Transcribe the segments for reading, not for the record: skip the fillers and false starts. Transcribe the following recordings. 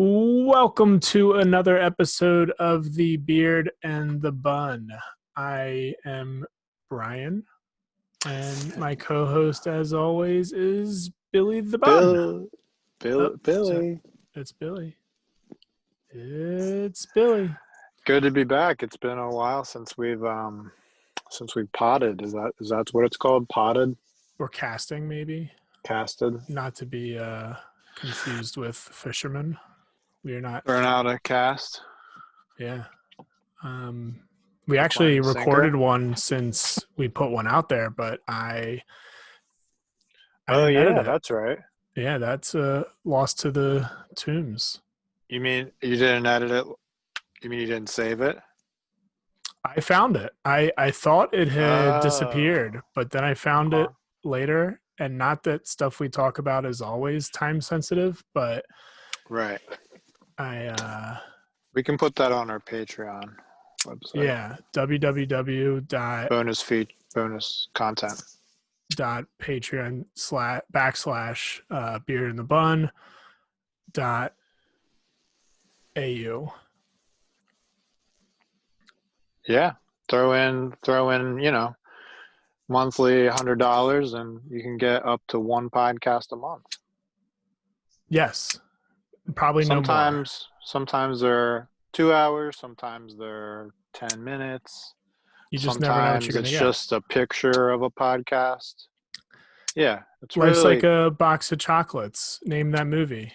Welcome to another episode of The Beard and the Bun. I am Brian, and my co host, as always, is Billy the Bun. Bill, Oh, Billy. it's Billy. It's Billy. Good to be back. It's been a while since we've potted. Is that what it's called? Potted, We're casting, maybe, casted. not to be confused with fishermen. We are not. Burn out a cast. Yeah. We Hook, line, actually and recorded sinker. one since we put one out there, but I Oh didn't edit yeah, it. that's right. Yeah, that's lost to the tombs. You mean you didn't edit it? You mean you didn't save it? I found it. I thought it had Oh, disappeared, but then I found it okay. later. And not that stuff we talk about is always time sensitive, but Right. I We can put that on our Patreon website. yeah, www Bonus content. dot patreon slash backslash beard in the bun dot au. Yeah. Throw in, monthly $100 and you can get up to one podcast a month. Yes, probably no more. Sometimes they're 2 hours, sometimes they're 10 minutes, You just never know what you're sometimes gonna it's get. just a picture of a podcast. Yeah, it's Life's like really a box of chocolates. Name that movie.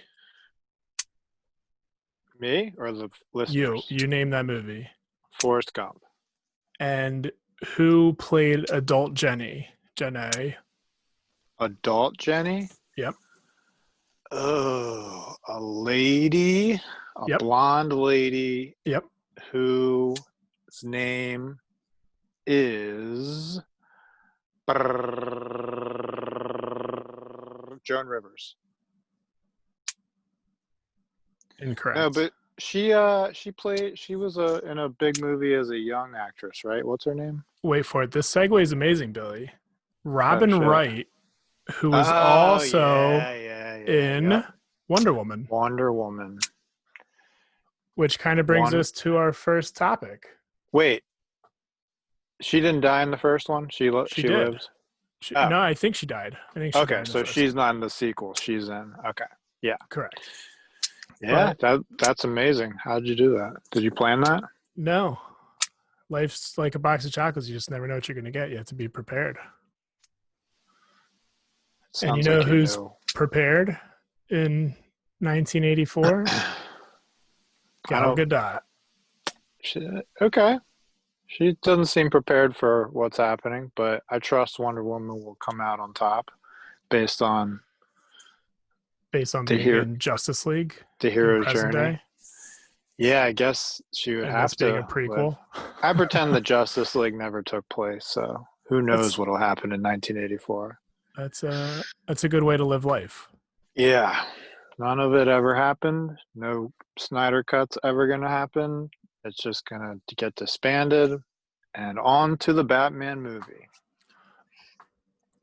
me or the You listeners. you name that movie. Forrest Gump. And who played adult Jenny? Jenny. Adult Jenny. Yep. Oh, a lady, a Yep. blonde lady Yep. whose name is Joan Rivers. No, Incorrect. but she was in a big movie as a young actress, right? What's her name? Wait for it. This segue is amazing, Billy. Oh Robin shit. Wright, who was Oh also yeah. in Yep. Wonder Woman, Wonder Woman. which kind of brings One us to our first topic. Wait, she didn't die in the first one? She She did. lives? Oh, No, I think she died. I think she okay. died in the So first she's one. not in the sequel. She's in. Okay. Yeah. Correct. Yeah, But that's amazing. How'd you do that? Did you plan that? no, life's like a box of chocolates. You just never know what you're going to get. You have to be prepared. And you Sounds know like you who's knew. prepared in 1984? I Gal don't. Gadot. Okay. She doesn't seem prepared for what's happening, but I trust Wonder Woman will come out on top based on Based on the being hero, in Justice League the in hero's present journey. day Yeah, I guess she would and this have being a to live. prequel. I pretend the Justice League never took place, so who knows that's what'll happen in 1984. that's a good way to live life. Yeah, none of it ever happened. No Snyder Cut's ever gonna happen. It's just gonna get disbanded and on to the Batman movie.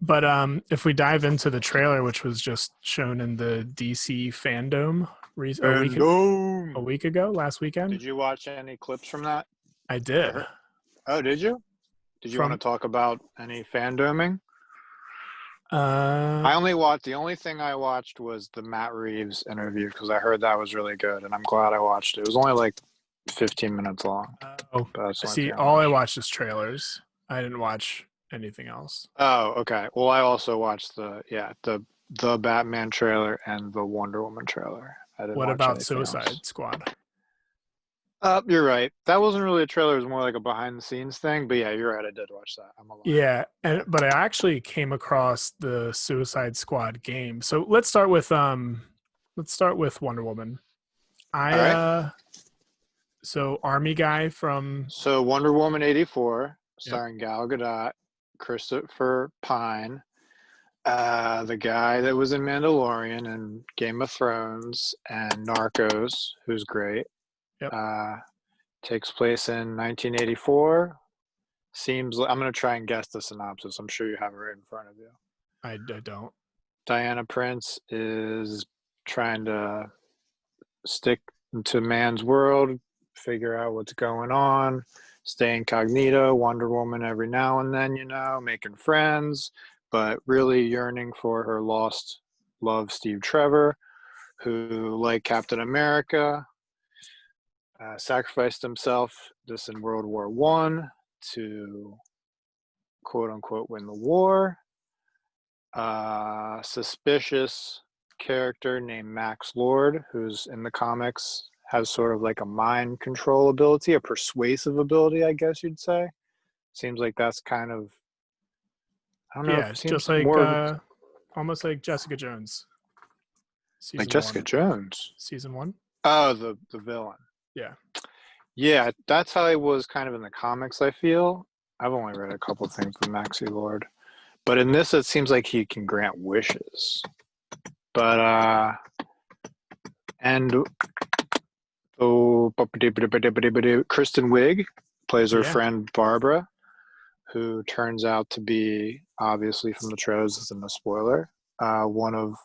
But if we dive into the trailer, which was just shown in the DC fandom a Fandom. week ago, last weekend, Did you watch any clips from that? I I did. heard. Oh, did you? Did you want to From talk about any fandoming? uh, The only thing I watched was the Matt Reeves interview because I heard that was really good, and I'm glad I watched it. It was only like 15 minutes long, oh, but that's the only see, thing I all I watched. watched is trailers. I didn't watch anything else. Oh, okay. Well, I also watched the Batman trailer and the Wonder Woman trailer. I didn't What watch about anything else. Suicide Squad? You're right. That wasn't really a trailer. It was more like a behind the scenes thing. But yeah, you're right. I did watch that. I'm a liar. Yeah, and but I actually came across the Suicide Squad game. So let's start with Wonder Woman. All I right. so Army guy from So Wonder Woman 84, yep. starring Gal Gadot, Christopher Pine, the guy that was in Mandalorian and Game of Thrones and Narcos, who's great. Yep. Takes place in 1984. Seems like I'm going to try and guess the synopsis. I'm sure you have it right in front of you. I don't. Diana Prince is trying to stick into man's world, figure out what's going on, stay incognito, Wonder Woman every now and then, making friends, but really yearning for her lost love, Steve Trevor, who, like Captain America, sacrificed himself this in World War One to quote unquote win the war. Suspicious character named Max Lord, who's in the comics, has sort of like a mind control ability, a persuasive ability, I guess you'd say. Seems like that's kind of, I don't know, Yeah, it just seems like more of almost like Jessica Jones, like season Jessica one. Jones. Season one. Oh, the villain. Yeah. Yeah, that's how he was kind of in the comics, I feel. I've only read a couple things with Maxie Lord. But in this, it seems like he can grant wishes. But, and, oh, Kristen Wiig plays her Yeah. friend Barbara, who turns out to be, obviously from the trailers, isn't a spoiler, one of,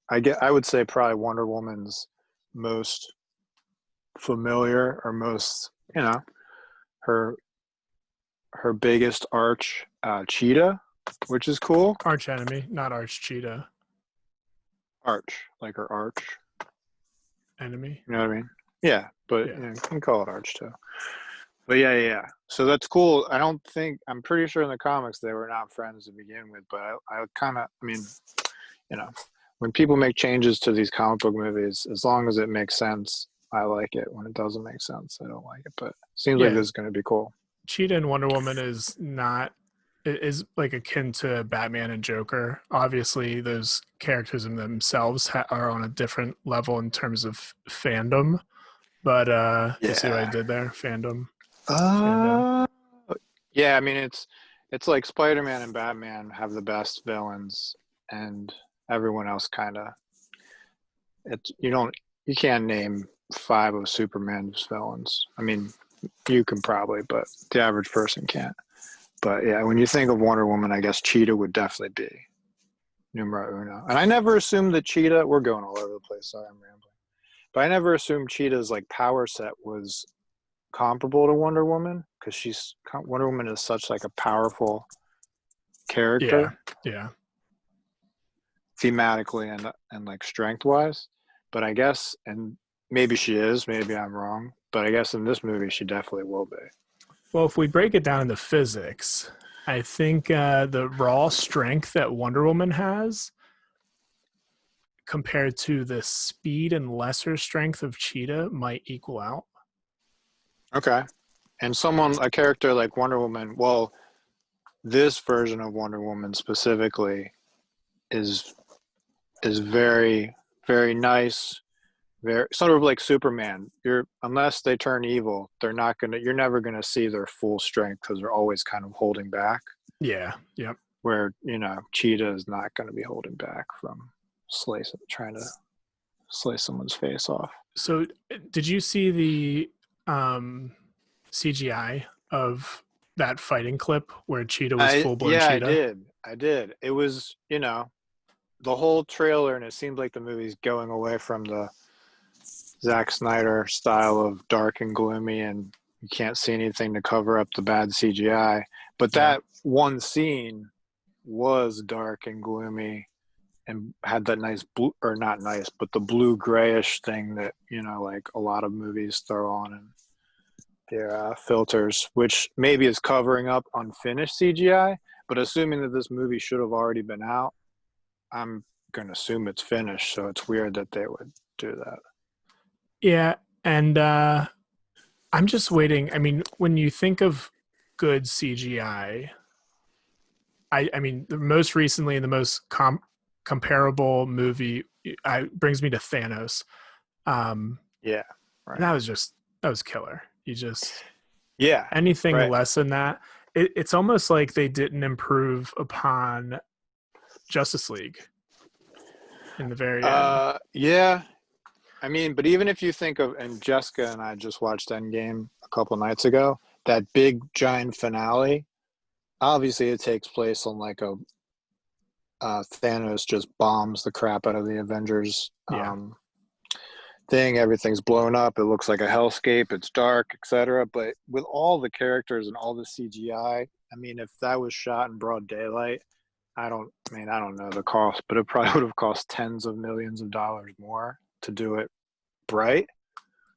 I would say probably Wonder Woman's most familiar or most, her biggest arch, Cheetah, which is cool. Arch enemy, not arch cheetah. Arch, like her arch. Enemy. You know what I mean? Yeah, but Yeah. you can call it arch too. But yeah. So that's cool. I'm pretty sure in the comics they were not friends to begin with, but I kind of, you know, when people make changes to these comic book movies, as long as it makes sense, I like it. When it doesn't make sense, I don't like it. But it seems like Yeah. this is going to be cool. Cheetah and Wonder Woman is not is like akin to Batman and Joker. Obviously, those characters in themselves are on a different level in terms of fandom. But you see what I Yeah. did there? Fandom. Uh, yeah. It's like Spider-Man and Batman have the best villains, and everyone else kind of. You can't name 5 of Superman's villains. You can probably, but the average person can't. But yeah, when you think of Wonder Woman, I guess Cheetah would definitely be numero uno. And I never assumed that Cheetah. We're going all over the place. Sorry, I'm rambling. But I never assumed Cheetah's like power set was comparable to Wonder Woman, because Wonder Woman is such like a powerful Yeah. character Yeah. thematically and like strength wise. But I guess, and maybe she is, maybe I'm wrong, but I guess in this movie she definitely will be. Well, if we break it down into physics, I think the raw strength that Wonder Woman has compared to the speed and lesser strength of Cheetah might equal out. Okay. And a character like Wonder Woman, well, this version of Wonder Woman specifically is very, very nice, very sort of like Superman. Unless they turn evil, you're never gonna see their full strength because they're always kind of holding back. Yeah. Yep. Where, Cheetah is not gonna be holding back from trying to slice someone's face off. So, did you see the CGI of that fighting clip where Cheetah was full blown Yeah, Cheetah? I did. It was, the whole trailer, and it seemed like the movie's going away from the Zack Snyder style of dark and gloomy, and you can't see anything to cover up the bad CGI. But that one scene was dark and gloomy and had that nice blue, or not nice, but the blue grayish thing that, like a lot of movies throw on and their filters, which maybe is covering up unfinished CGI. But assuming that this movie should have already been out, I'm going to assume it's finished. So it's weird that they would do that. Yeah, and I'm just waiting. I mean, when you think of good CGI, I mean, the most recently the most comparable movie brings me to Thanos. Yeah, right. And that was killer. You just anything right. less than that, it's almost like they didn't improve upon Justice League in the very end. Yeah. But even if you think of, and Jessica and I just watched Endgame a couple nights ago, that big giant finale, obviously it takes place on like Thanos just bombs the crap out of the Avengers thing. Everything's blown up. It looks like a hellscape. It's dark, etc. But with all the characters and all the CGI, I mean, if that was shot in broad daylight, I don't know the cost, but it probably would have cost tens of millions of dollars more to do it bright.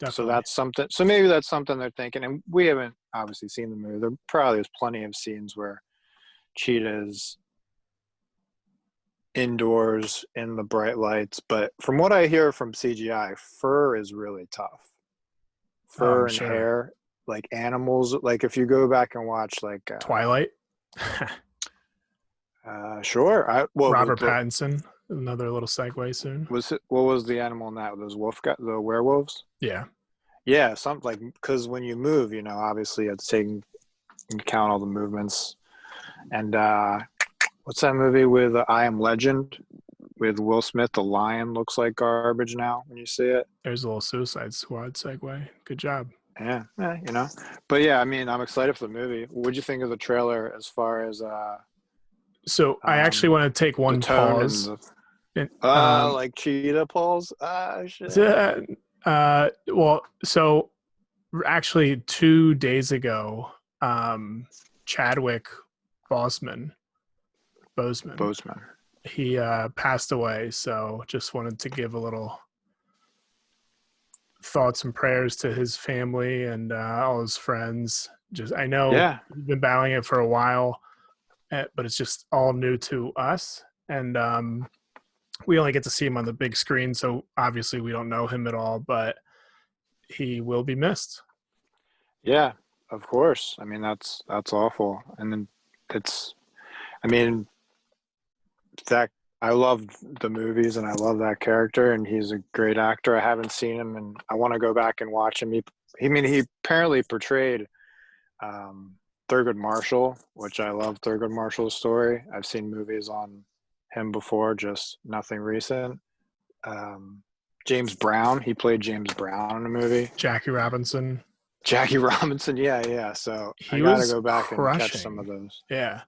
So Definitely. that's something. So maybe that's something they're thinking. And we haven't obviously seen the movie. There probably is plenty of scenes where cheetahs indoors in the bright lights. But from what I hear from CGI, fur is really tough. Oh, I'm Fur and sure. hair, like animals. Like if you go back and watch, like, Twilight. sure. Robert Pattinson. Another little segue soon. what was the animal in that? Those the werewolves. Yeah. Yeah, something like because when you move, obviously it's taking into account all the movements. And what's that movie with I Am Legend with Will Smith? The lion looks like garbage now when you see it. There's a little Suicide Squad segue. Good job. Yeah. But yeah, I mean, I'm excited for the movie. What'd you think of the trailer as far as So I actually want to take the one tone and pause. the And, like cheetah paws? Shit. well, so actually 2 days ago, Chadwick Boseman, Boseman, Bozeman. he passed away. So just wanted to give a little thoughts and prayers to his family and all his friends. Just I know Yeah, he's been battling it for a while, but it's just all new to us, and we only get to see him on the big screen, so obviously we don't know him at all. But he will be missed. yeah, of course. I mean, that's awful. And then it's, I mean, that I love the movies and I love that character and he's a great actor. I haven't seen him and I want to go back and watch him. He apparently portrayed um, Thurgood Marshall, which I love Thurgood Marshall's story. I've seen movies on him before, just nothing recent. Um, James Brown, he played James Brown in a movie. Jackie Robinson. Jackie Robinson, yeah. So I He got to was go back and catch some of crushing. those. Yeah.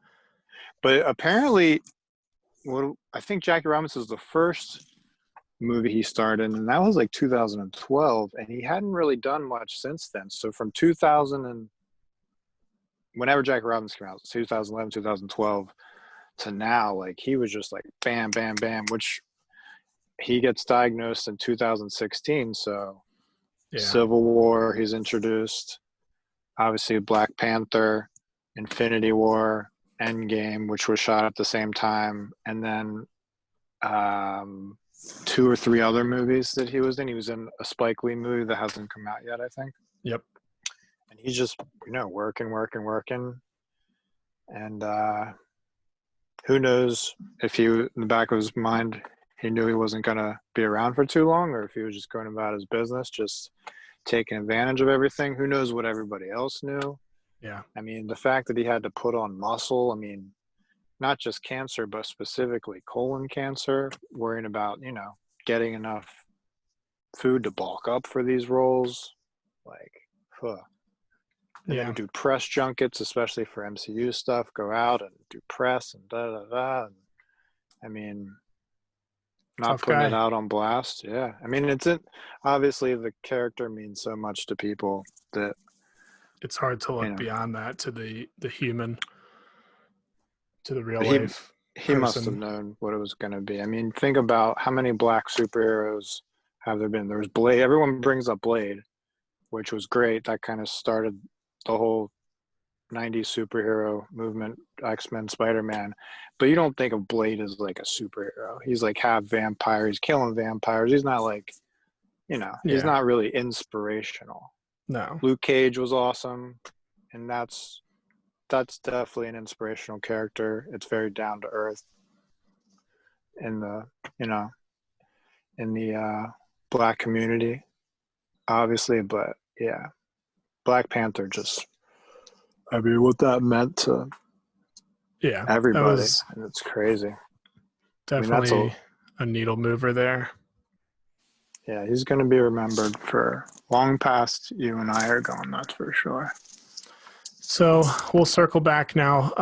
But apparently, I think Jackie Robinson was the first movie he starred in, and that was like 2012, and he hadn't really done much since then. So from 2000 and whenever Jackie Robinson came out, 2011, 2012 to now, like he was just like bam, bam, bam. Which he gets diagnosed in 2016. So Yeah. Civil War, he's introduced. Obviously, Black Panther, Infinity War, Endgame, which was shot at the same time, and then two or three other movies that he was in. He was in a Spike Lee movie that hasn't come out yet, I think. Yep. And he's just, working. And who knows if he, in the back of his mind, he knew he wasn't going to be around for too long or if he was just going about his business, just taking advantage of everything. Who knows what everybody else knew? Yeah. I mean, the fact that he had to put on muscle, I mean, not just cancer, but specifically colon cancer, worrying about, getting enough food to bulk up for these roles. Like, huh. And Yeah. then do press junkets, especially for MCU stuff, go out and do press and da. And, I mean, not Tough putting it guy. out on blast. Yeah. I mean, obviously the character means so much to people that, It's hard to look you know, beyond that to the human, to the real but he, life he must have person. known what it was going to be. I mean, think about how many black superheroes have there been. There was Blade. Everyone brings up Blade, which was great. That kind of started the whole 90s superhero movement, X-Men, Spider-Man. But you don't think of Blade as like a superhero. He's like half vampire. He's killing vampires. He's not like, he's Yeah. not really inspirational. No. Luke Cage was awesome. And that's definitely an inspirational character. It's very down to earth in the, in the black community, obviously. But yeah, Black Panther just, I mean, what that meant to Yeah. That everybody, was and it's crazy. I mean, definitely a needle mover there. yeah, he's going to be remembered for long past you and I are gone, that's for sure. So we'll circle back now.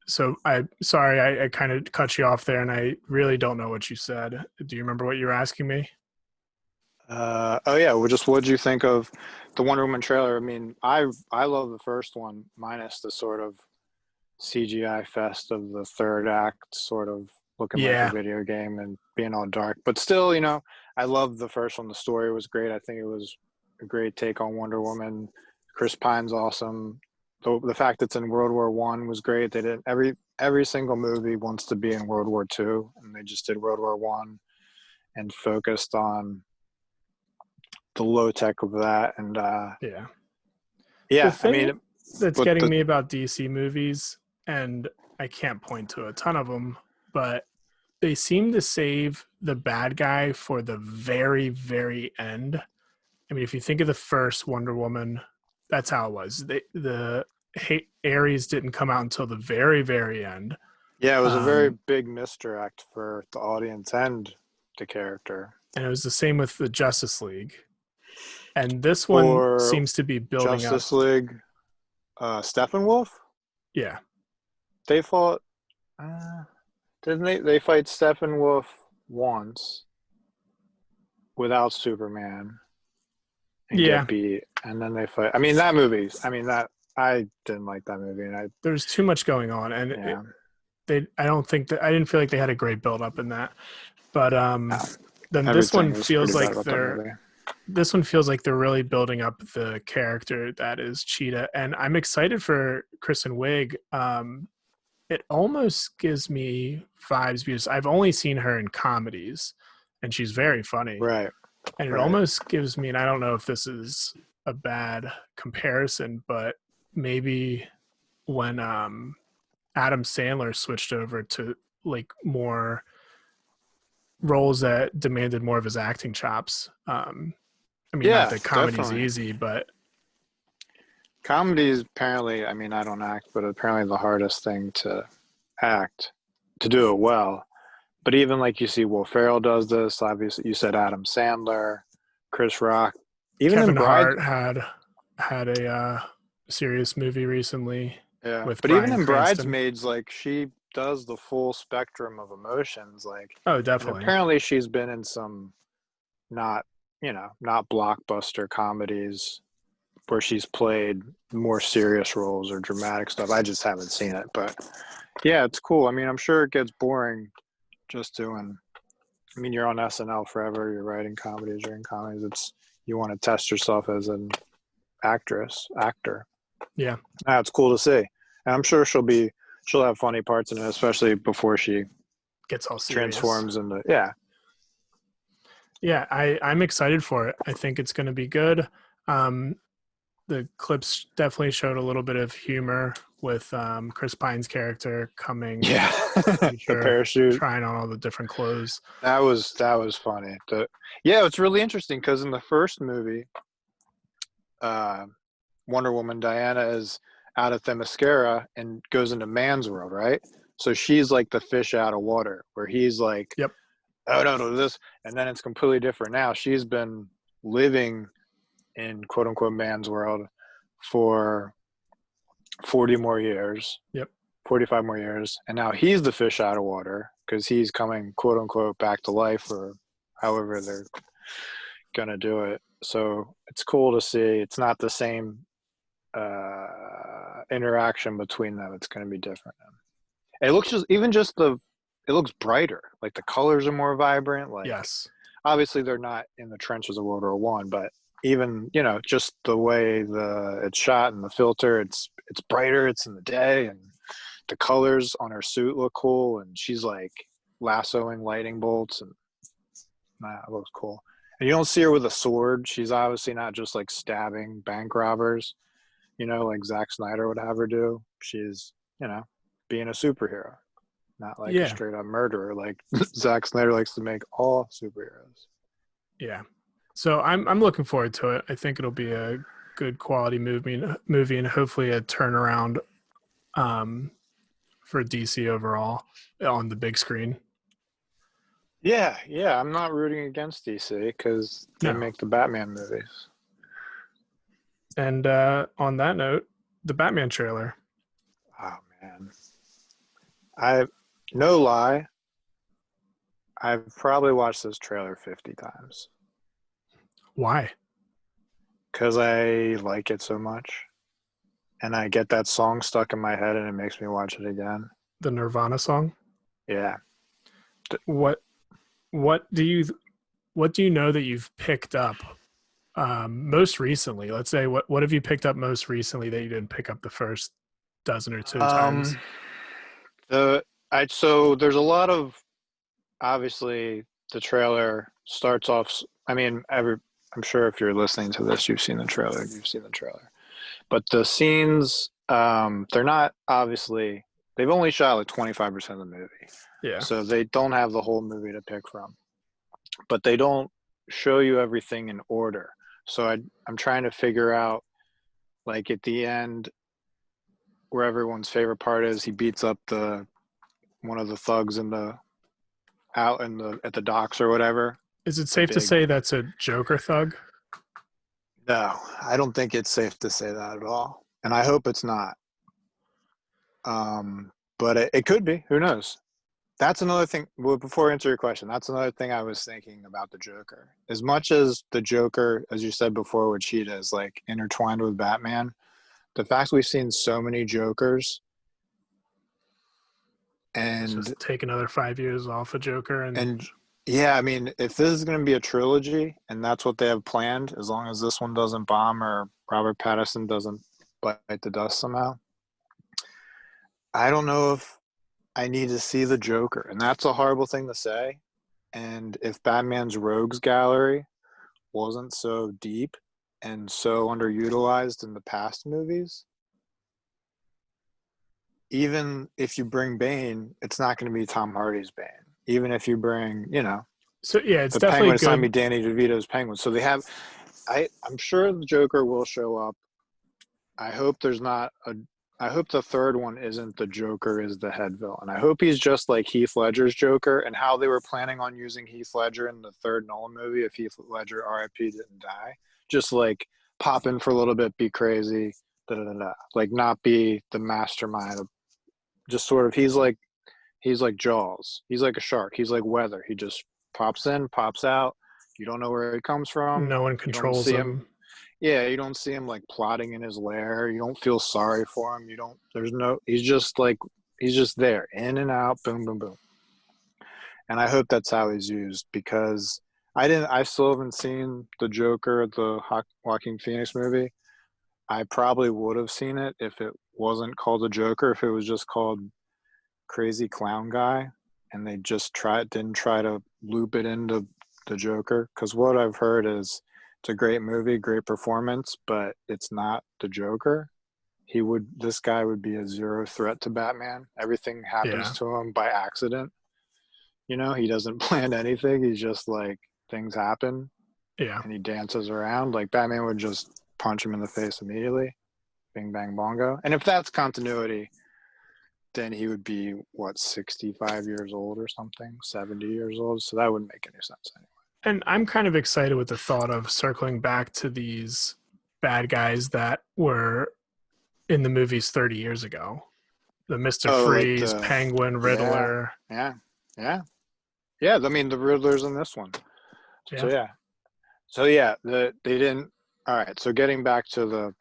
So I kind of cut you off there and I really don't know what you said. Do you remember what you were asking me? Oh yeah, well, just what'd you think of the Wonder Woman trailer? I mean, I love the first one minus the sort of CGI fest of the third act, sort of looking like a Yeah, video game and being all dark. But still, I love the first one. The story was great. I think it was a great take on Wonder Woman. Chris Pine's awesome. The fact it's in World War I was great. They did every single movie wants to be in World War II, and they just did World War I and focused on the low tech of that. And yeah. The yeah, I thing mean, that's but getting the me about DC movies, and I can't point to a ton of them, but they seem to save the bad guy for the very, very end. I mean, if you think of the first Wonder Woman, that's how it was. Ares didn't come out until the very, very end. yeah, it was a very Um, big misdirect for the audience and the character. and it was the same with the Justice League. And this one For seems to be building up. Justice League, Steppenwolf, Yeah. they fought. Uh, didn't they? They fight Steppenwolf once without Superman and get Yeah. beat, and then they fight. I mean, that movie. I mean that I didn't like that movie, and There's too much going on. And yeah, I don't think that I didn't feel like they had a great build up in that. But no, then everything was pretty bad about that movie. this one feels like they're really building up the character that is Cheetah, and I'm excited for Kristen Wiig. It almost gives me vibes because I've only seen her in comedies, and she's very funny. Right, And it right. almost gives me, and I don't know if this is a bad comparison, but maybe when Adam Sandler switched over to like more roles that demanded more of his acting chops. I mean, not Yeah, that comedy's definitely. easy, but Comedy is apparently. I mean, I don't act, but apparently the hardest thing to act to do it well. But even like you see, Will Ferrell does this. Obviously, you said Adam Sandler, Chris Rock, even in Kevin Bride. Hart had a serious movie recently Yeah, with but even Bryan in Cranston. Bridesmaids, like she does the full spectrum of emotions. Like, Oh, and definitely. apparently she's been in some not, not blockbuster comedies where she's played more serious roles or dramatic stuff. I just haven't seen it, but yeah, it's cool. I mean, I'm sure it gets boring just doing. I mean, you're on SNL forever. You're writing comedies. You're in comedies. You want to test yourself as an actor. Yeah, It's cool to see, and I'm sure she'll have funny parts in it, especially before she gets all serious. transforms into yeah. Yeah, I'm excited for it. I think it's going to be good. Um, the clips definitely showed a little bit of humor with Chris Pine's character coming Yeah, in the the future, parachute. trying on all the different clothes. That was funny. Yeah, it's really interesting because in the first movie, uh, Wonder Woman Diana is out of Themyscira and goes into man's world, right? So she's like the fish out of water, where he's like, Yep. oh no, this, and then it's completely different now. She's been living in quote unquote man's world for 40 more years, Yep. 45 more years, and now he's the fish out of water because he's coming quote unquote back to life or however they're gonna do it. So it's cool to see. It's not the same interaction between them. It's going to be different. It looks it looks brighter. Like the colors are more vibrant. Like Yes. obviously they're not in the trenches of World War I, but even just the way it's shot and the filter, it's brighter. It's in the day, and the colors on her suit look cool. And she's like lassoing lightning bolts, and it looks cool. And you don't see her with a sword. She's obviously not just like stabbing bank robbers, like Zack Snyder would have her do. She's, being a superhero, not like a Yeah. straight up murderer like Zack Snyder likes to make all superheroes. Yeah. So I'm looking forward to it. I think it'll be a good quality movie and hopefully a turnaround um, for DC overall on the big screen. Yeah, yeah. I'm not rooting against DC because they No. make the Batman movies. And on that note, the Batman trailer. Oh man, I no lie, I've probably watched this trailer 50 times. Why? because I like it so much, and I get that song stuck in my head, and it makes me watch it again. The Nirvana song? Yeah. What what do you what do you know that you've picked up most recently? Let's say what have you picked up most recently that you didn't pick up the first dozen or so times? Um. The I so there's a lot of, obviously, the trailer starts off. I mean, I'm sure if you're listening to this, you've seen the trailer. You've seen the trailer. But the scenes, they're not, obviously, they've only shot like 25% of the movie, Yeah. so they don't have the whole movie to pick from. But they don't show you everything in order. So I'm trying to figure out, like, at the end, where everyone's favorite part is, he beats up the one of the thugs in the out in the at the docks or whatever. Is it The safe to big say that's a Joker thug? No, I don't think it's safe to say that at all, and I hope it's not. But it could be. Who knows? That's another thing. Well, before I answer your question, that's another thing I was thinking about the Joker. As much as the Joker, as you said before, with Cheetah is like intertwined with Batman, the fact we've seen so many Jokers and Just take another 5 years off a Joker and and yeah, I mean, if this is going to be a trilogy and that's what they have planned, as long as this one doesn't bomb or Robert Pattinson doesn't bite the dust somehow, I don't know if I need to see the Joker. And that's a horrible thing to say. And if Batman's rogues gallery wasn't so deep and so underutilized in the past movies, even if you bring Bane, it's not going to be Tom Hardy's Bane. Even if you bring, so yeah, it's the definitely Penguin, it's not going to good. be Danny DeVito's Penguin. So they have, I'm sure the Joker will show up. I hope there's not a. I hope the third one isn't the Joker is the head villain. I hope he's just like Heath Ledger's Joker, and how they were planning on using Heath Ledger in the third Nolan movie if Heath Ledger R.I.P. didn't die. Just like pop in for a little bit, be crazy, da da da da. Like not be the mastermind of, just sort of, he's like Jaws. He's like a shark. He's like weather. He just pops in, pops out. You don't know where he comes from. No one You don't controls see him. him. Yeah, you don't see him like plotting in his lair. You don't feel sorry for him. You don't. There's no. He's just there, in and out, boom, boom, boom. And I hope that's how he's used, because I didn't. I still haven't seen the Joker, the Joaquin Phoenix movie. I probably would have seen it if it wasn't called the Joker. If it was just called Crazy Clown Guy, and they just didn't try to loop it into the Joker. Because what I've heard is it's a great movie, great performance, but it's not the Joker. This guy would be a zero threat to Batman. Everything happens Yeah. to him by accident. He doesn't plan anything. He's just like, things happen Yeah. and he dances around. Like Batman would just punch him in the face immediately. Bing bang bongo. And if that's continuity, then he would be, what, 65 years old or something, 70 years old. So that wouldn't make any sense anyway. And I'm kind of excited with the thought of circling back to these bad guys that were in the movies 30 years ago. The Mr. Oh, like Freeze, Penguin, yeah, Riddler. yeah, yeah, yeah. I mean, the Riddler's in this one. So Yeah. yeah, they didn't. All right. So getting back to the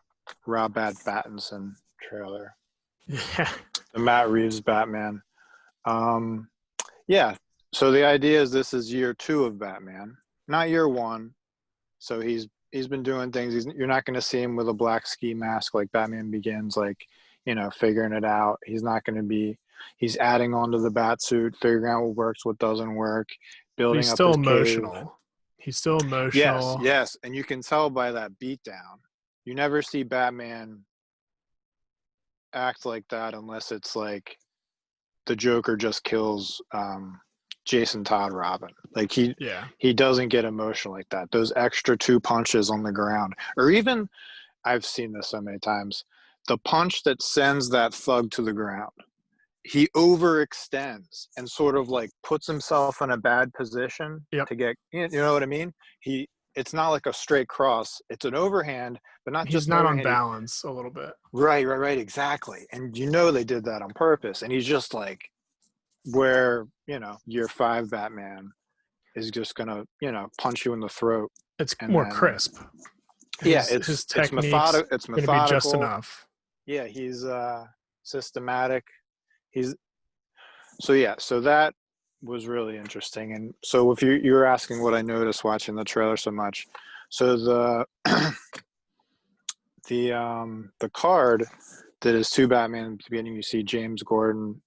Robert Pattinson trailer, Yeah. the Matt Reeves Batman. Um, yeah. So the idea is this is year 2 of Batman, not year 1. So he's been doing things. You're not going to see him with a black ski mask like Batman Begins, like, figuring it out. He's not going to be. He's adding on to the bat suit, figuring out what works, what doesn't work, But he's building up still his cave. emotional. He's still Yes, emotional. yes, and you can tell by that beatdown. You never see Batman act like that unless it's like the Joker just kills Jason Todd Robin. Like Yeah. he doesn't get emotional like that. Those extra 2 punches on the ground, or even, I've seen this so many times, the punch that sends that thug to the ground. He overextends and sort of like puts himself in a bad position Yep. to get, you know what I mean? It's not like a straight cross. It's an overhand, but not He's just an not on overhand. balance a little bit. Right, exactly. And they did that on purpose. And he's just like, where, year 5 Batman, is just gonna, punch you in the throat. It's And more then, crisp. yeah, His techniques it's going to be just methodical. enough. Yeah, he's systematic. He's so that was really interesting. And so if you were asking what I noticed watching the trailer so much, so the card that is to Batman at the beginning, you see James Gordon,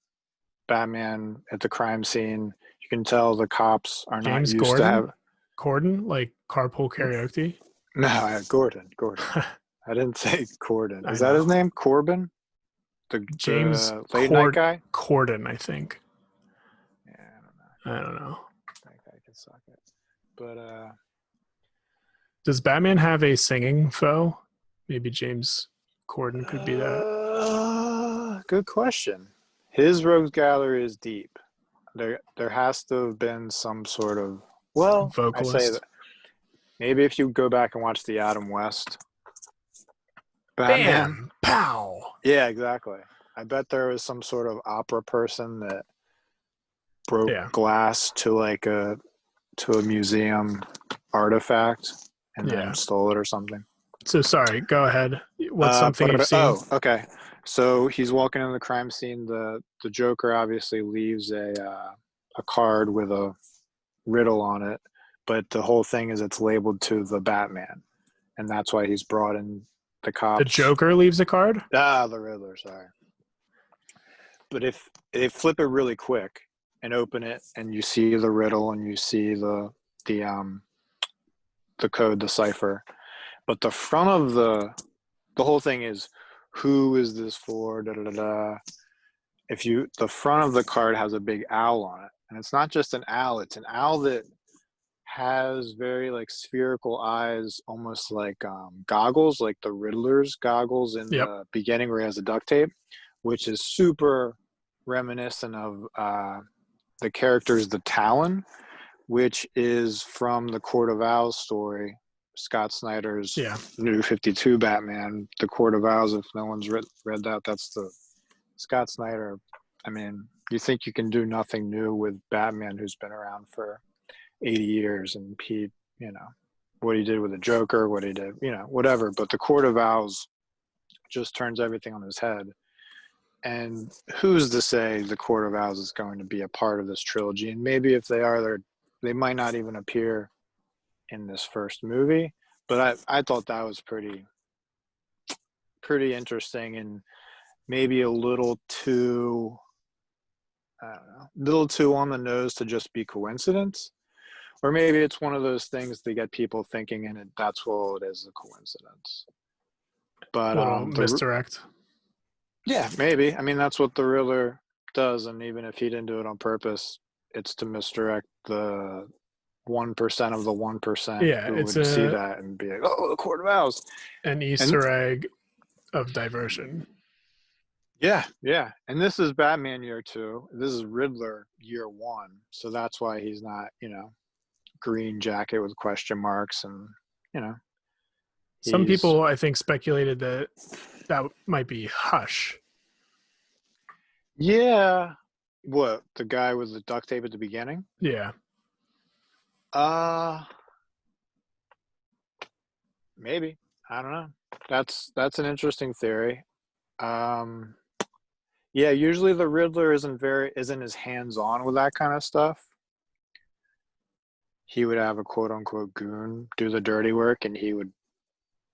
Batman at the crime scene. You can tell the cops are not James used to have. Gordon, like carpool karaoke. No, Gordon. I didn't say Gordon. I Is that his know. name? Corbin? James The late night guy? Corden, I think. Yeah, I don't know. I don't know. That guy can suck it. But Does Batman have a singing foe? Maybe James Corden could be that. Good question. His rogues gallery is deep. There has to have been some sort of, well, I say Vocalist. that maybe if you go back and watch the Adam West Batman. Bam! Pow! Yeah, exactly. I bet there was some sort of opera person that broke glass to a museum artifact and then stole it or something. So sorry, go ahead. What's something you've seen? Oh, okay. So he's walking in the crime scene. The Joker obviously leaves a card with a riddle on it, but the whole thing is it's labeled to the Batman, and that's why he's brought in the cops. The Joker leaves a card? The Riddler, sorry. But if they flip it really quick and open it, and you see the riddle and you see the code, the cipher, but the front of the whole thing is, who is this for? Da, da, da, da. The front of the card has a big owl on it, and it's not just an owl; it's an owl that has very like spherical eyes, almost like goggles, like the Riddler's goggles in the beginning where he has the duct tape, which is super reminiscent of the character's The Talon, which is from the Court of Owls story, Scott Snyder's New 52 Batman. The Court of Owls, if no one's read that, that's the Scott Snyder. I mean, you think you can do nothing new with Batman, who's been around for 80 years, and he, what he did with the Joker, what he did, whatever. But the Court of Owls just turns everything on his head. And who's to say the Court of Owls is going to be a part of this trilogy? And maybe if they are, they might not even appear in this first movie. But I thought that was pretty interesting, and maybe a little too, on the nose to just be coincidence. Or maybe it's one of those things to get people thinking, and that's all it is, a coincidence. But a little misdirect. Yeah, maybe. I mean, that's what the Riddler does, and even if he didn't do it on purpose, it's to misdirect the 1% of the 1% who would see that and be like, "Oh, the Court of Owls." An Easter egg of diversion. Yeah. And this is Batman year 2. This is Riddler year 1. So that's why he's not, green jacket with question marks, and, Some people, I think, speculated that might be Hush. Yeah. What, the guy with the duct tape at the beginning? Yeah. Maybe. I don't know. That's an interesting theory. Yeah, usually the Riddler isn't as hands-on with that kind of stuff. He would have a quote-unquote goon do the dirty work, and he would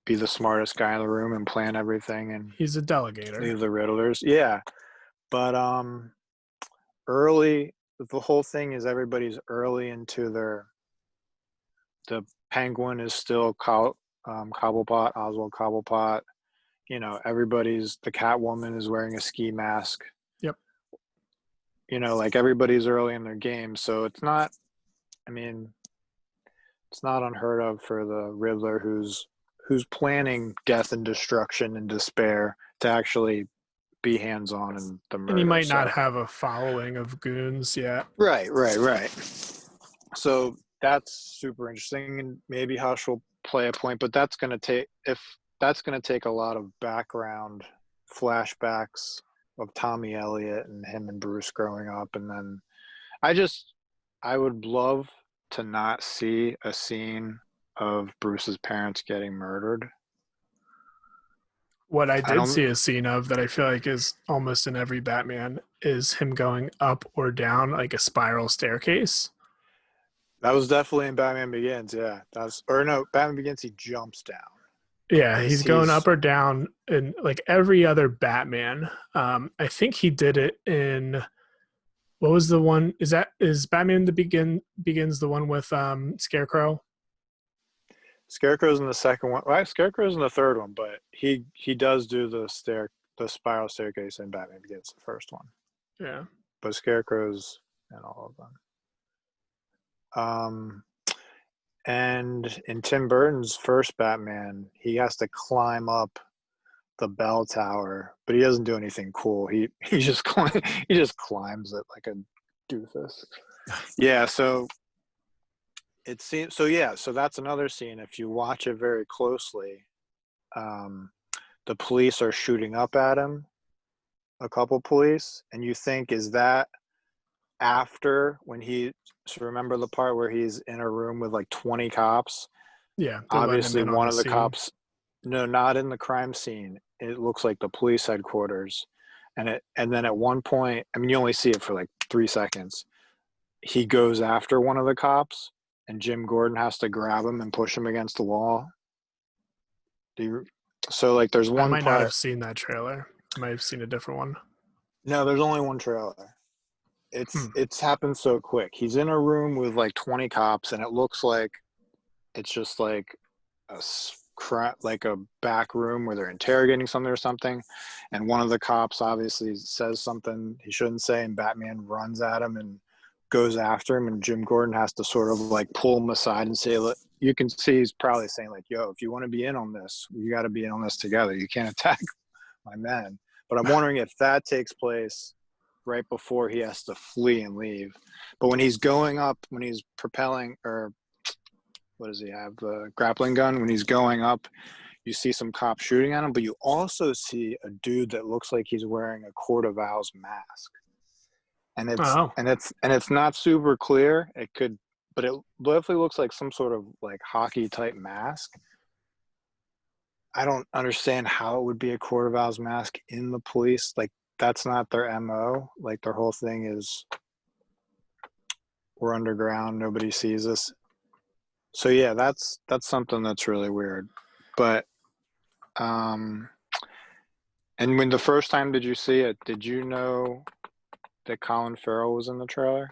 be the smartest guy in the room and plan everything, and he's a delegator. Leave the Riddlers. Yeah. But early, the whole thing is everybody's early into the Penguin is still Cobblepot, Oswald Cobblepot. The Catwoman is wearing a ski mask. Yep. Like everybody's early in their game. So it's not unheard of for the Riddler who's planning death and destruction and despair to actually be hands-on in the murder. And he might not have a following of goons yet. Right. So that's super interesting, and maybe Hush will play a point, but that's going to take a lot of background flashbacks of Tommy Elliott and him and Bruce growing up, and then I would love to not see a scene of Bruce's parents getting murdered. What I I did don't. see a scene of that I feel like is almost in every Batman is him going up or down like a spiral staircase. That was definitely in Batman Begins. Yeah, that's or no, Batman Begins. He jumps down. Yeah, This he's going up he's or down in like every other Batman. I think he did it in what was the one? Is Batman the begins the one with Scarecrow? Scarecrow's in the second one. Right, Scarecrow's in the third one, but he does do the spiral staircase in Batman Begins, the first one. Yeah. But Scarecrow's in all of them. And in Tim Burton's first Batman, he has to climb up the bell tower, but he doesn't do anything cool. He just he just climbs it like a doofus. Yeah, so it seems so. Yeah, so that's another scene. If you watch it very closely, um, the police are shooting up at him. A couple police, and you think, is that after when he? So remember the part where he's in a room with like 20 cops. Yeah, they're letting him Obviously in on one the of the scene. cops, no, not in the crime scene, it looks like the police headquarters. And then at one point, I mean, you only see it for like 3 seconds, he goes after one of the cops and Jim Gordon has to grab him and push him against the wall. Do you? So like there's I one might not part. have seen that trailer. I might have seen a different one. No, there's only one trailer. Hmm. It's happened so quick. He's in a room with like 20 cops and it looks like it's just like a like a back room where they're interrogating something or something, and one of the cops obviously says something he shouldn't say, and Batman runs at him and goes after him, and Jim Gordon has to sort of like pull him aside and say, look, you can see he's probably saying like, yo, if you want to be in on this, you got to be in on this together, you can't attack my men. But I'm wondering if that takes place right before he has to flee and leave. But when he's going up, when he's propelling, or what does he have? The grappling gun. When he's going up, you see some cops shooting at him, but you also see a dude that looks like he's wearing a Court of Owls mask. And Oh, it's not super clear. It could, but it definitely looks like some sort of like hockey type mask. I don't understand how it would be a Court of Owls mask in the police. Like that's not their MO. Like their whole thing is we're underground, nobody sees us. So yeah, that's something that's really weird. But um and when the first time did you see it, did you know that Colin Farrell was in the trailer?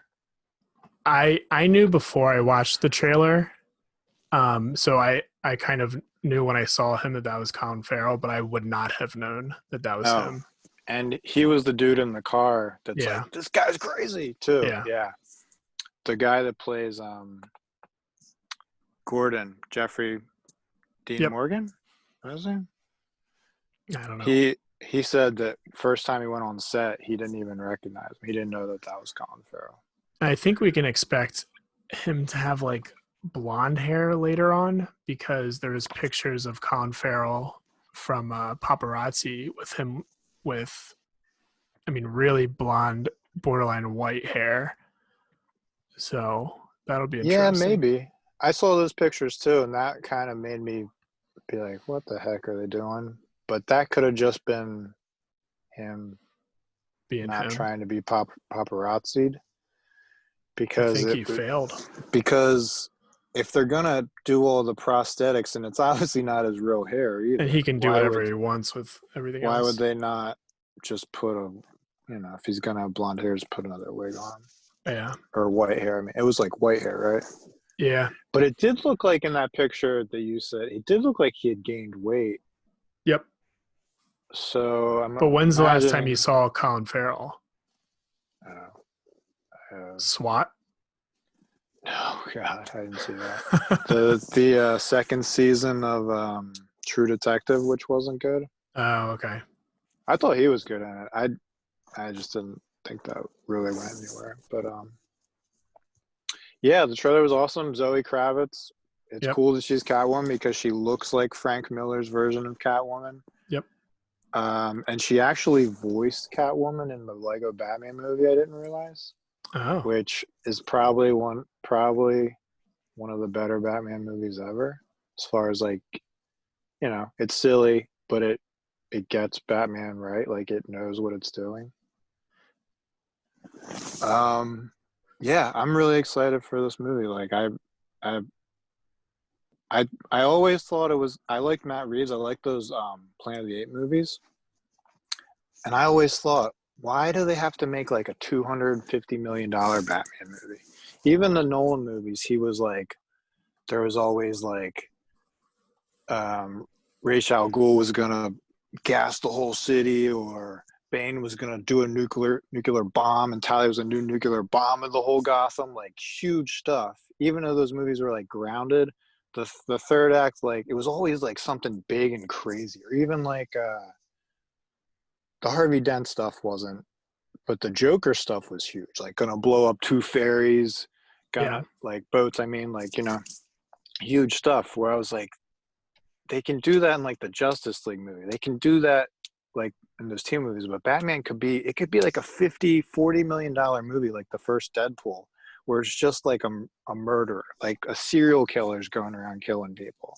I knew before I watched the trailer. So I kind of knew when I saw him that that was Colin Farrell, but I would not have known that that was Oh. him. And he was the dude in the car that's like, Yeah, this guy's crazy too. yeah, Yeah. The guy that plays Gordon, Jeffrey Dean yep. Morgan? What is he? I don't know. He said that first time he went on set, he didn't even recognize him. He didn't know that that was Colin Farrell. I think we can expect him to have like blonde hair later on because there's pictures of Colin Farrell from paparazzi with him with, I mean, really blonde, borderline white hair. So that'll be Yeah, interesting. maybe. I saw those pictures too, and that kind of made me be like, what the heck are they doing? But that could have just been him Being not him, trying to be paparazzi'd I because think he failed, because if they're gonna do all the prosthetics and it's obviously not his real hair and either, he can do whatever he wants with everything why would else. they not just put a, if he's gonna have blonde hair, just put another wig on him, Yeah, or white hair. I mean, it was like white hair, right? yeah, But it did look like in that picture that you said, it did look like he had gained weight. yep. So I'm But when's the last time you imagining, saw Colin Farrell? uh, uh, SWAT. oh God, I didn't see that. The second season of True Detective, which wasn't good. Oh, okay. I thought he was good in it. I just didn't think that really went anywhere. But yeah, the trailer was awesome. Zoe Kravitz. It's Yep. cool that she's Catwoman because she looks like Frank Miller's version of Catwoman. Yep. And she actually voiced Catwoman in the Lego Batman movie. I didn't realize, Oh, which is probably one of the better Batman movies ever. As far as like, it's silly, but it gets Batman right. Like it knows what it's doing. Yeah, I'm really excited for this movie. Like I I always thought it was. I liked Matt Reeves. I like those Planet of the Apes movies, and I always thought, why do they have to make like a $250 million Batman movie? Even the Nolan movies, he was like, there was always like, Ra's al Ghul was gonna gas the whole city, or Bane was gonna do a nuclear bomb, and Talia was a new nuclear bomb of the whole Gotham. Like huge stuff. Even though those movies were like grounded, the third act, like it was always like something big and crazy. Or even like the Harvey Dent stuff wasn't, but the Joker stuff was huge. Like gonna blow up two ferries, Yeah. gonna like boats. I mean, like huge stuff. Where I was like, they can do that in like the Justice League movie. They can do that like in those team movies, but Batman could be like a 50-40 million dollar movie, like the first Deadpool, where it's just like a murderer, like a serial killer's going around killing people.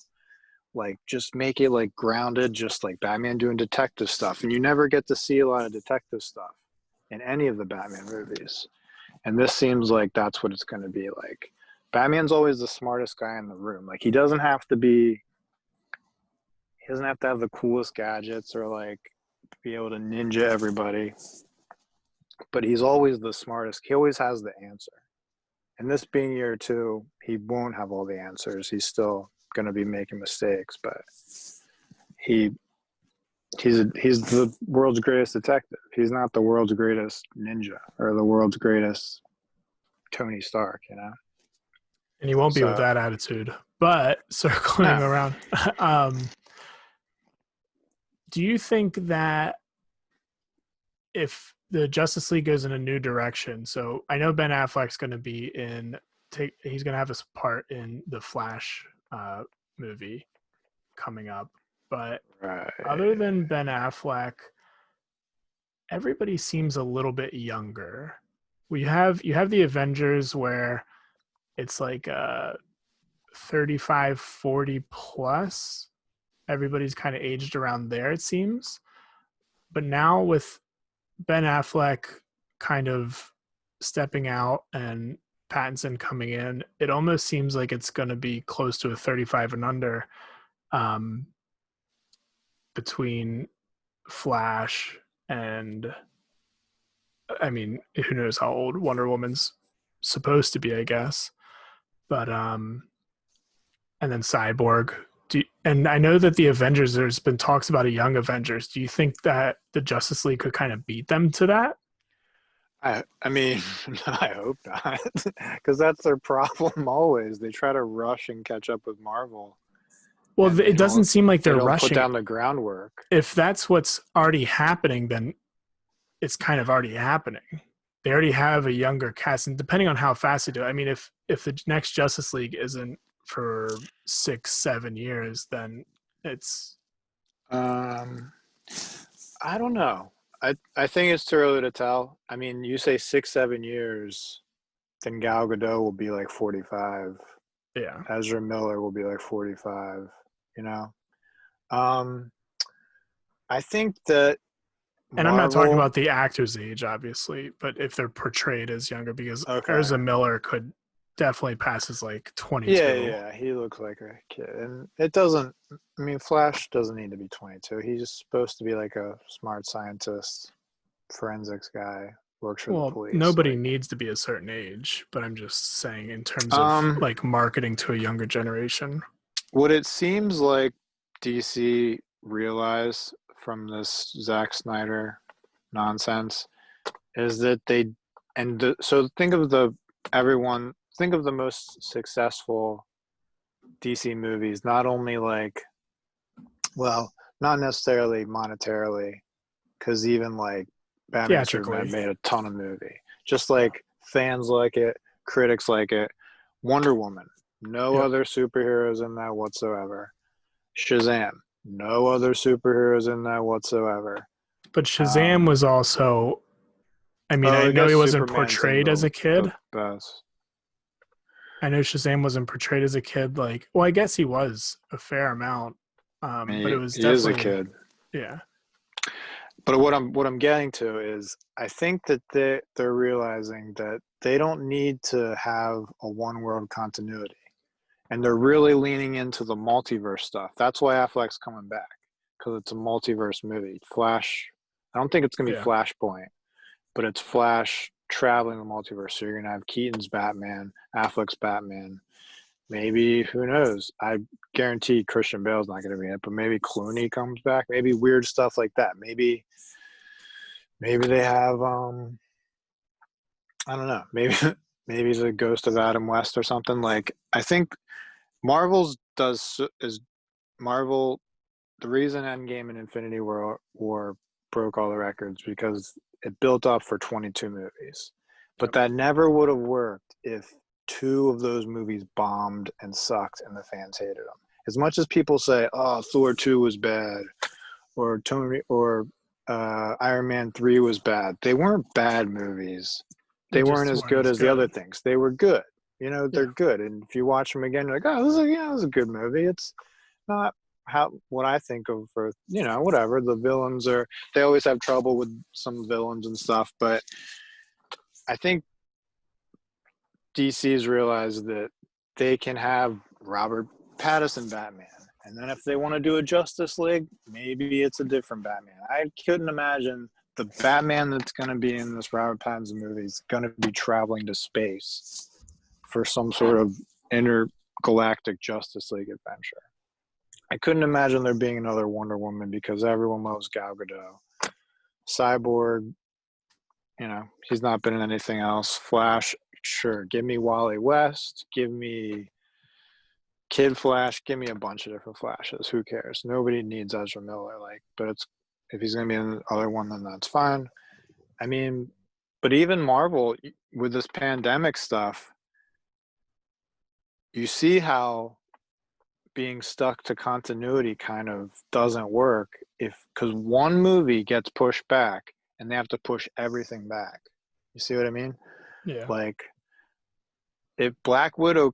Like just make it like grounded, just like Batman doing detective stuff. And you never get to see a lot of detective stuff in any of the Batman movies. And this seems like that's what it's going to be like. Batman's always the smartest guy in the room. Like he doesn't have to have the coolest gadgets or like be able to ninja everybody, but he's always the smartest. He always has the answer. And this being year two, he won't have all the answers. He's still going to be making mistakes, but he's the world's greatest detective. He's not the world's greatest ninja or the world's greatest Tony Stark, And he won't be with So that attitude. But circling no. around, do you think that if the Justice League goes in a new direction, so I know Ben Affleck's going to be he's going to have a part in the Flash movie coming up, but Right. other than Ben Affleck, everybody seems a little bit younger. You have the Avengers where it's like 35, 40 plus. Everybody's kind of aged around there, it seems. But now with Ben Affleck kind of stepping out and Pattinson coming in, it almost seems like it's going to be close to a 35 and under um, between Flash and, I mean, who knows how old Wonder Woman's supposed to be, I guess. But and then Cyborg. And I know that the Avengers, there's been talks about a young Avengers. Do you think that the Justice League could kind of beat them to that? I mean, I hope not, because that's their problem always. They try to rush and catch up with Marvel, Well, and it doesn't seem like they they're don't put rushing. down the groundwork. If that's what's already happening, then it's kind of already happening. They already have a younger cast, and depending on how fast they do it, I mean, if the next Justice League isn't for 6-7 years, then it's Um, I don't know. I think it's too early to tell. I mean, you say 6-7 years, then Gal Gadot will be like 45. yeah. Ezra Miller will be like 45. You know, um, I think that And I'm not talking Marvel. about the actor's age, obviously, but if they're portrayed as younger, because Okay. Ezra Miller could definitely pass as like Yeah, 22. yeah, he looks like a kid, and it doesn't. I mean, Flash doesn't need to be 22. He's just supposed to be like a smart scientist, forensics guy, works for the Well, police. nobody Like, needs to be a certain age, but I'm just saying in terms of um, like marketing to a younger generation. what it seems like DC realized from this Zack Snyder nonsense is that so think of the most successful DC movies, not only like, well, not necessarily monetarily, because even like Batman Superman Theatrically. made a ton of movie. Just like fans like it, critics like it. Wonder Woman, no Yep. other superheroes in that whatsoever. Shazam, no other superheroes in that whatsoever. But Shazam Um, was also, I mean, oh, I I know guess he wasn't Superman's in portrayed as a the kid, best. I know Shazam wasn't portrayed as a kid. Like, well, I guess he was a fair amount, I but mean, it was he is a definitely, kid. yeah, But what I'm getting to is I think that they're realizing that they don't need to have a one world continuity. And they're really leaning into the multiverse stuff. That's why Affleck's coming back, because it's a multiverse movie. Flash, I don't think it's gonna be yeah. Flashpoint, but it's Flash traveling the multiverse. So you're gonna have Keaton's Batman, Affleck's Batman. Maybe, who knows? I guarantee Christian Bale's not gonna be in it, but maybe Clooney comes back. Maybe weird stuff like that. Maybe they have I don't know. Maybe maybe the ghost of Adam West or something. Like I think Marvel's does is Marvel. The reason Endgame and Infinity War broke all the records because it built up for 22 movies. But Yep. that never would have worked if two of those movies bombed and sucked and the fans hated them. As much as people say, "Oh, Thor 2 was bad," or Iron Man 3 was bad, they weren't bad movies. They They weren't just as weren't good as as the other good. things. They were good. You know, they're Yeah. good. And if you watch them again, you're like, "Oh, this is a good movie." It's not how what I think of for whatever the villains are. They always have trouble with some villains and stuff, but I think DC's realized that they can have Robert Pattinson Batman, and then if they want to do a Justice League, maybe it's a different Batman. I couldn't imagine the Batman that's going to be in this Robert Pattinson movie is going to be traveling to space for some sort of intergalactic Justice League adventure. I couldn't imagine there being another Wonder Woman because everyone loves Gal Gadot. Cyborg, he's not been in anything else. Flash, sure. Give me Wally West. Give me Kid Flash. Give me a bunch of different Flashes. Who cares? Nobody needs Ezra Miller. But if he's gonna be in the other one, then that's fine. I mean, but even Marvel with this pandemic stuff, you see how being stuck to continuity kind of doesn't work because one movie gets pushed back and they have to push everything back. You see what I mean? Yeah. Like if Black Widow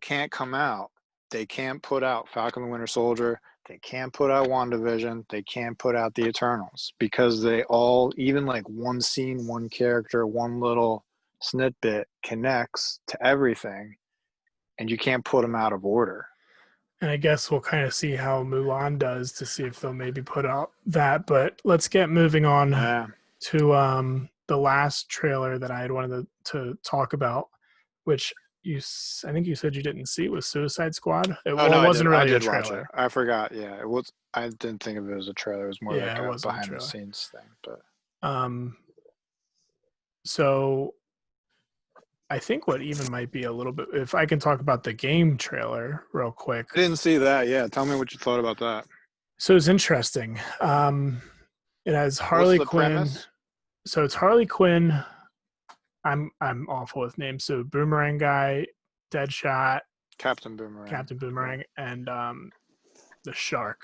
can't come out, they can't put out Falcon the Winter Soldier, they can't put out WandaVision, they can't put out the Eternals because they all, even like one scene, one character, one little snippet connects to everything and you can't put them out of order. And I guess we'll kind of see how Mulan does to see if they'll maybe put out that. But let's get moving on Yeah. to the last trailer that I had wanted to talk about, which I think you said you didn't see, was Suicide Squad. Oh Well, no, it I did. wasn't I really a did watch it. trailer. I forgot. Yeah, it was. I didn't think of it as a trailer. It was more like Yeah, it a wasn't a behind the trailer. scenes thing. But Um, so I think what even might be a little bit, if I can talk about the game trailer real quick. I didn't see that. Yeah, tell me what you thought about that. So it's interesting. It has What's Harley the Quinn. premise? So it's Harley Quinn. I'm awful with names. So Boomerang Guy, Deadshot, Captain Boomerang, Captain Boomerang, and the Shark,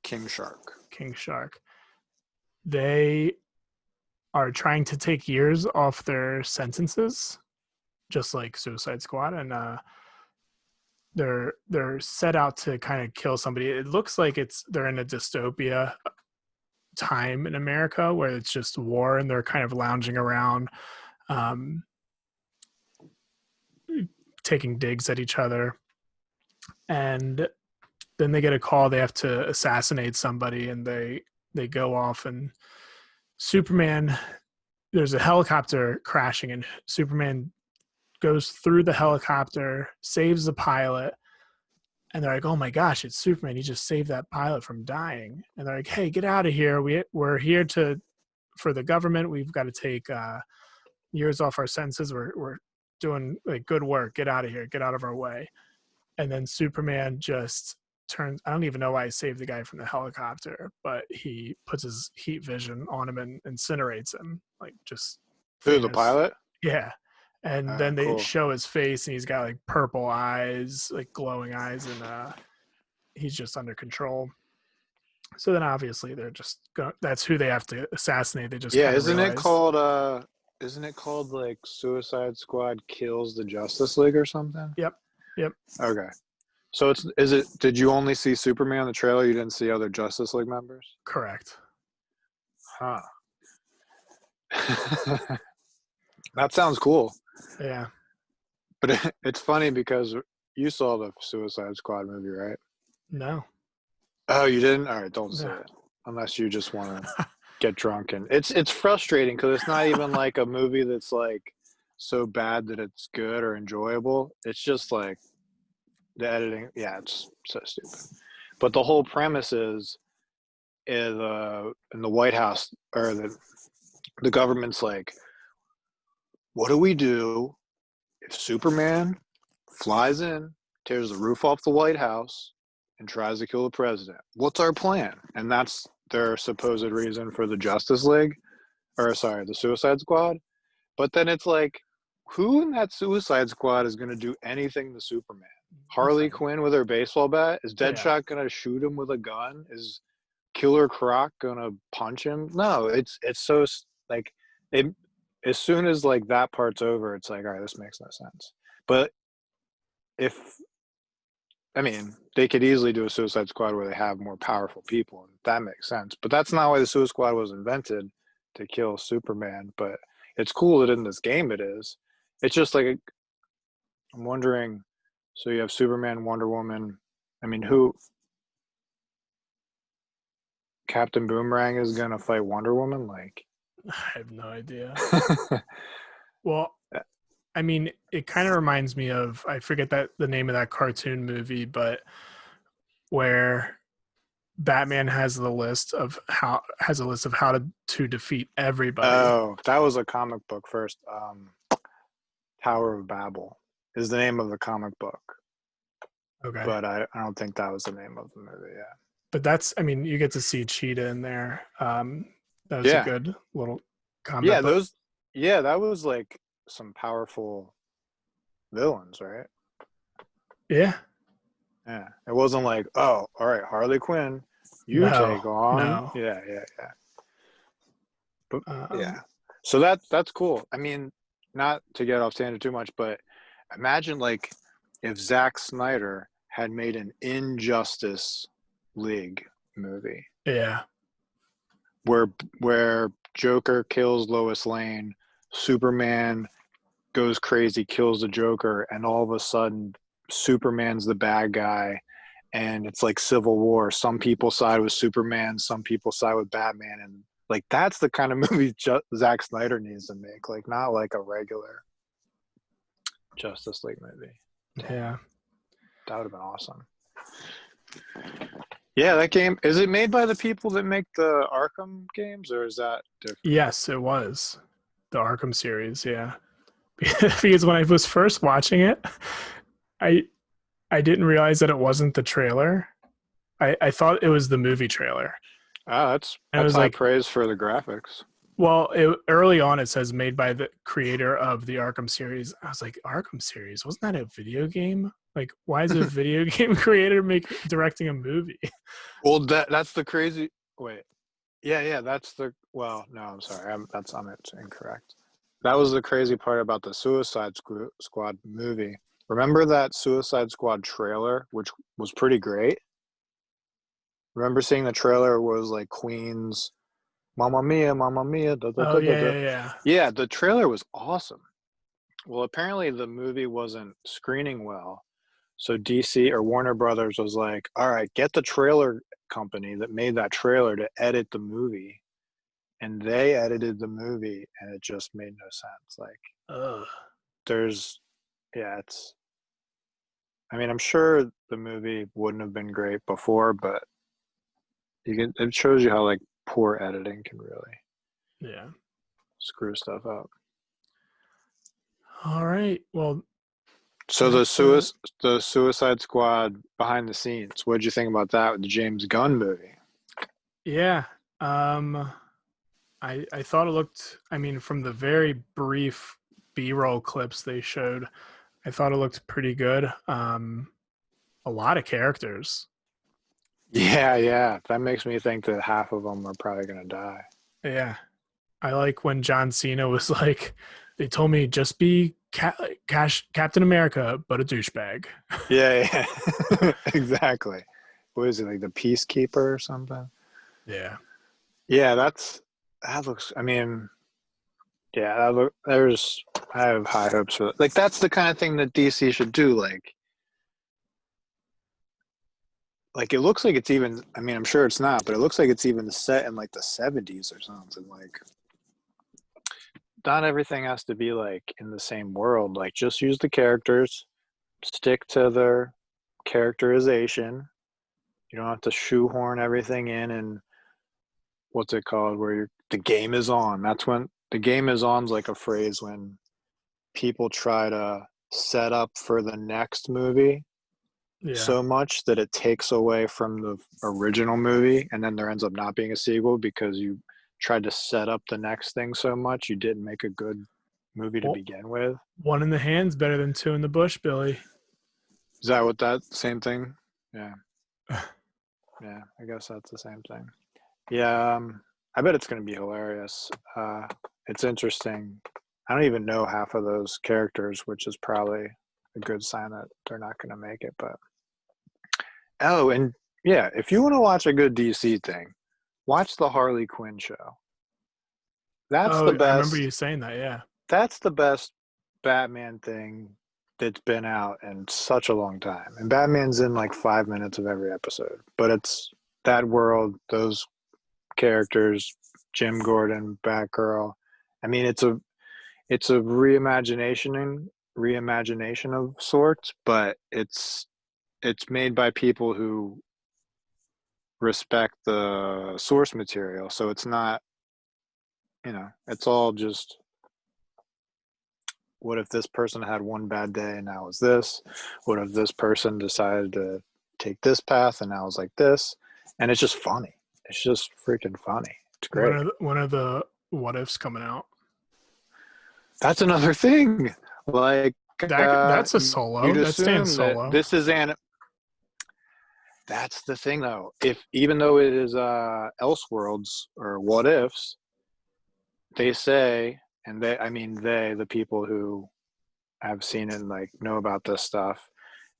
King Shark. King Shark. They are trying to take years off their sentences, just like Suicide Squad, and they're set out to kind of kill somebody. It looks like they're in a dystopia time in America where it's just war and they're kind of lounging around, um, taking digs at each other, and then they get a call they have to assassinate somebody, and they go off, and Superman, there's a helicopter crashing and Superman goes through the helicopter, saves the pilot, and they're like, "Oh my gosh, it's Superman! He just saved that pilot from dying." And they're like, "Hey, get out of here! We're here for the government. We've got to take years off our sentences. We're doing like good work. Get out of here! Get out of our way!" And then Superman just turns. I don't even know why he saved the guy from the helicopter, but he puts his heat vision on him and incinerates him, like just Who, the Thanos. pilot? Yeah. And then they Cool. show his face and he's got like purple eyes, like glowing eyes, and he's just under control. So then obviously they're just that's who they have to assassinate. They just Yeah, kind of isn't it realize, called isn't it called like Suicide Squad Kills the Justice League or something? Yep. Yep. Okay. So did you only see Superman in the trailer? You didn't see other Justice League members? Correct. Huh. That sounds cool. Yeah. But it's funny because you saw the Suicide Squad movie, right? No. Oh, you didn't? All right, don't say No. it. Unless you just want to get drunk. And it's frustrating because it's not even like a movie that's like so bad that it's good or enjoyable. It's just like the editing. Yeah, it's so stupid. But the whole premise is in the White House, or the government's like, what do we do if Superman flies in, tears the roof off the White House, and tries to kill the president? What's our plan? And that's their supposed reason for the Justice League, or sorry, the Suicide Squad. But then it's like, who in that Suicide Squad is going to do anything to Superman? Harley Nothing. Quinn with her baseball bat? Is Yeah. Deadshot going to shoot him with a gun? Is Killer Croc going to punch him? No, it's so like it. As soon as like that part's over, it's like, all right, this makes no sense. But if I mean, they could easily do a Suicide Squad where they have more powerful people, and that makes sense. But that's not why the Suicide Squad was invented, to kill Superman. But it's cool that in this game it is. It's just like I'm wondering. So you have Superman, Wonder Woman. I mean, who? Captain Boomerang is gonna fight Wonder Woman? Like, I have no idea. Well, I mean, it kind of reminds me of, I forget that the name of that cartoon movie, but where Batman has a list of how to defeat everybody. oh, that was a comic book first. Tower of Babel is the name of the comic book, Okay. but I don't think that was the name of the movie. Yeah. But that's, I mean, you get to see Cheetah in there. That was a Yeah. good little Yeah, combat. But that was like some powerful villains, right? yeah, Yeah. It wasn't like, oh, all right, Harley Quinn, you take no, on. no. Yeah. But Um, yeah. So that's cool. I mean, not to get off tangent too much, but imagine like if Zack Snyder had made an Injustice League movie yeah, where Joker kills Lois Lane, Superman goes crazy, kills the Joker, and all of a sudden Superman's the bad guy, and it's like Civil War. Some people side with Superman, some people side with Batman, and like that's the kind of movie Zack Snyder needs to make, like not like a regular Justice League movie. yeah. That would have been awesome. Yeah, that game, is it made by the people that make the Arkham games, or is that different? Yes, it was the Arkham series. Yeah, because when I was first watching it, I I didn't realize that it wasn't the trailer. I thought it was the movie trailer. Ah, And it that's was high like, praise for the graphics. well, early on it says made by the creator of the Arkham series. I was like, Arkham series? Wasn't that a video game? Like, why is a video game creator directing a movie? Well, that's the crazy. Wait, yeah, that's the. Well, no, I'm sorry, that's incorrect. That was the crazy part about the Suicide Squad movie. Remember that Suicide Squad trailer, which was pretty great? Remember seeing the trailer was like Queen's Mamma Mia, Mamma Mia, da, da, Oh da, da, yeah, da. yeah, yeah. Yeah, the trailer was awesome. Well, apparently the movie wasn't screening well. So DC or Warner Brothers was like, all right, get the trailer company that made that trailer to edit the movie. And they edited the movie and it just made no sense. Like Ugh. it's, I mean, I'm sure the movie wouldn't have been great before, but it shows you how like poor editing can really Yeah. screw stuff up. All right. Well, So that's the Suicide Squad behind the scenes, what did you think about that with the James Gunn movie? yeah. I thought it looked. I mean, from the very brief B-roll clips they showed, I thought it looked pretty good. A lot of characters. Yeah, that makes me think that half of them are probably gonna die. Yeah. I like when John Cena was like, they told me just be Captain America, but a douchebag. Yeah, yeah. Exactly. What is it, like the Peacekeeper or something? Yeah. Yeah, that looks. I mean, yeah, that look. I have high hopes for that. Like that's the kind of thing that DC should do. Like it looks like it's even. I mean, I'm sure it's not, but it looks like it's even set in like the '70s or something. Like not everything has to be like in the same world. Like just use the characters, stick to their characterization. You don't have to shoehorn everything in and what's it called where the game is on. That's when the game is on's like a phrase when people try to set up for the next movie Yeah. so much that it takes away from the original movie and then there ends up not being a sequel because you tried to set up the next thing so much you didn't make a good movie to Well, begin with. one in the hand's better than two in the bush, Billy. Is that what that same thing? Yeah. Yeah, I guess that's the same thing. Yeah, I bet it's going to be hilarious. It's interesting. I don't even know half of those characters, which is probably a good sign that they're not going to make it. But oh, and yeah, if you want to watch a good DC thing, watch the Harley Quinn show. That's the Oh, I remember best. you saying that. Yeah. That's the best Batman thing that's been out in such a long time. And Batman's in like 5 minutes of every episode, but it's that world, those characters, Jim Gordon, Batgirl. I mean, it's a reimagination of sorts, but it's made by people who respect the source material. So it's not, it's all just what if this person had one bad day and now it's this? What if this person decided to take this path and now it's like this? And it's just funny. It's just freaking funny. It's When great. are when are the what ifs coming out? That's another thing. Like That's a you'd solo. That stands assume that solo. this is an. That's the thing, though. If even though it is Elseworlds or What Ifs, they say, and I mean the people who have seen it and like know about this stuff.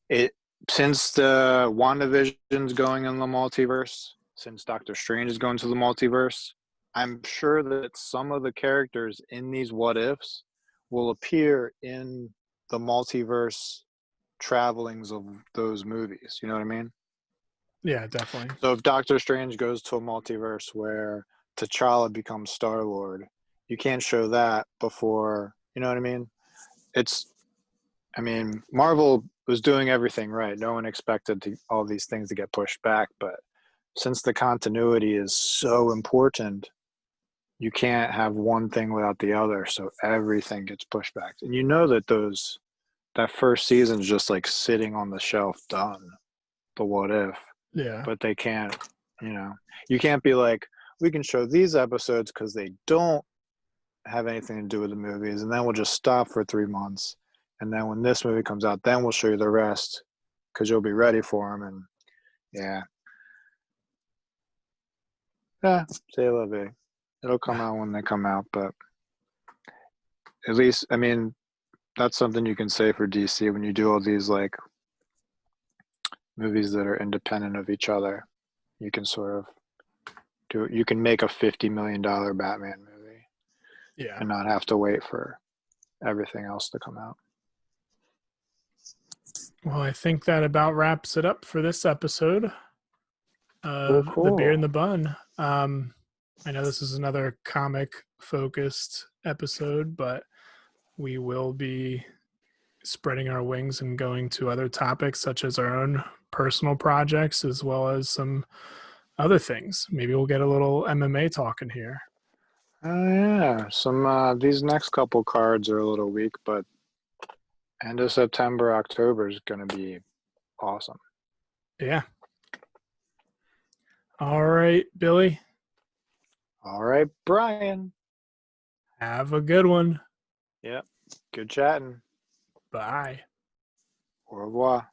It since the WandaVision's going in the multiverse, since Doctor Strange is going to the multiverse, I'm sure that some of the characters in these What Ifs will appear in the multiverse travelings of those movies. You know what I mean? Yeah, definitely. So if Doctor Strange goes to a multiverse where T'Challa becomes Star Lord, you can't show that before. You know what I mean? It's. I mean, Marvel was doing everything right. No one expected all these things to get pushed back, but since the continuity is so important, you can't have one thing without the other. So everything gets pushed back, and you know that first season's just like sitting on the shelf, done. The What If, Yeah. but they can't. You know, you can't be like, we can show these episodes because they don't have anything to do with the movies, and then we'll just stop for 3 months, and then when this movie comes out, then we'll show you the rest because you'll be ready for them. And yeah, yeah, say la vie. It'll come out when they come out, but at least, I mean, that's something you can say for DC when you do all these like movies that are independent of each other. You can sort of you can make a $50 million Batman movie Yeah. and not have to wait for everything else to come out. Well, I think that about wraps it up for this episode Cool, of The Beard cool. and the Bun. I know this is another comic focused episode, but we will be spreading our wings and going to other topics such as our own personal projects as well as some other things. Maybe we'll get a little MMA talk in here. Oh yeah, some these next couple cards are a little weak, but end of September, October is going to be awesome. Yeah. All right, Billy. All right, Brian. Have a good one. Yep, good chatting. Bye. Au revoir.